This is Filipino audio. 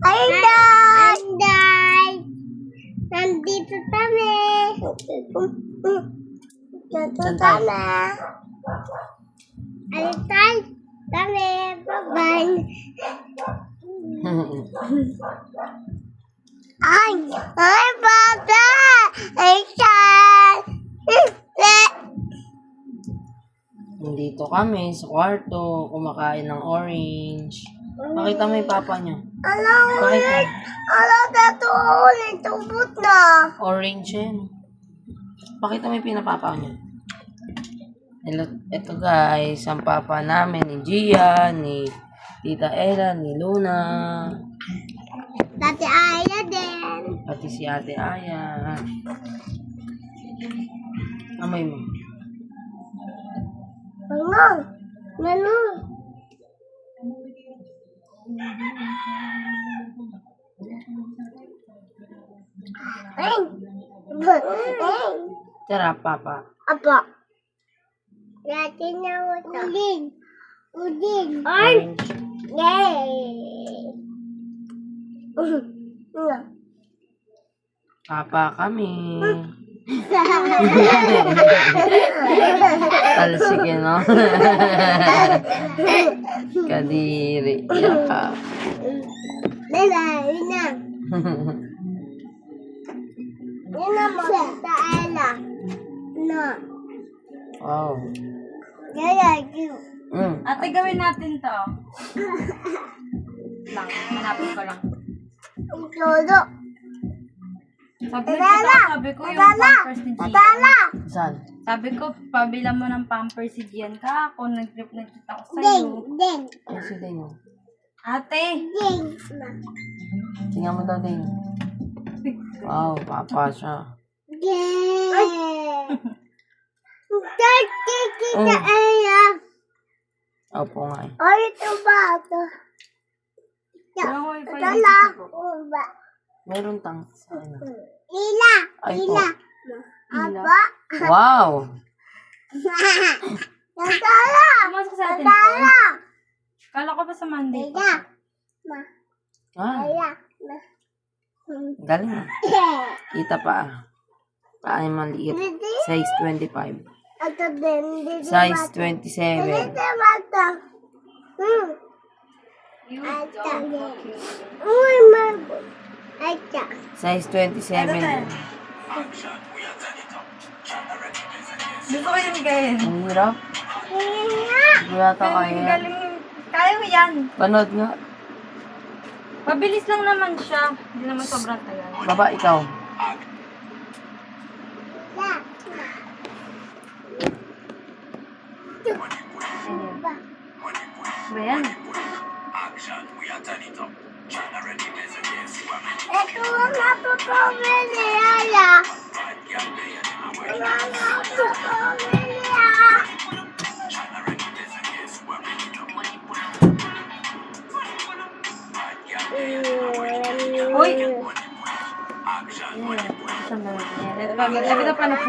Hi, Dad! Dad! Nandito kami. Nandito kami. Alitan kami. Bye-bye. Ay, Papa! Alitan! Nandito kami sa kwarto, kumakain ng orange. Pakita mo yung papa niya. Alam na to ulit. Tubot na. Orange yan. Pakita mo yung pinapapa niya. Hello, ito guys, ang papa namin, ni Gia, ni Tita Ella, ni Luna. Dati Aya din. Pati si Ate Aya. Amoy mo. Manu. Ay. Tara, papa. Apa? Dati na uto. Udin. Orange. Yay. Papa kami. Talsik no? Kadiri. Yaka. Ina. Ina mo sa Ella. No. Wow. Yaya, you. Ate, gawin natin to. Lang, hanapin ko lang. Todo. Sabi ko yung pampers ni Gian. Tala. Saan? Sabi ko, pabila mo ng pampers si Gian ka. Ako, nag-trip ako Ding. sa'yo. Ding. Ay, si Dino. Ate! Ding. Tingnan mo daw, Dino. Wow, papa siya. Ding. Dati kita Ella. Opo nga eh. Ay, ito ba ito? Walang wifi dito Tala. sa baba. Uba. Meron tang. Ano? Ila. Ay po. Ila. Apa? Wow! Tala. Pumasok sa atin to. Tala. Kala ko ba sa Monday Ila. pa? Ah, Ila. galing ah. Kita pa ah. Paano maliit? Size 25. Ito din. Dito Size bata. 27. Dito bata. You Ata. don't. Uy, marbo. Ata. Size 27. Gusto ko yung gayin. Ang hirap. Hindi yata kaya. Galing. Kaya mo yan. Panood nga. Mabilis lang naman siya. Hindi naman sobrang tagal. Baba, ikaw. La. Ba yan? Ito ang napapamili, Ala. Ito ang napapamili, Uy! Saan ba yun? Ito pa na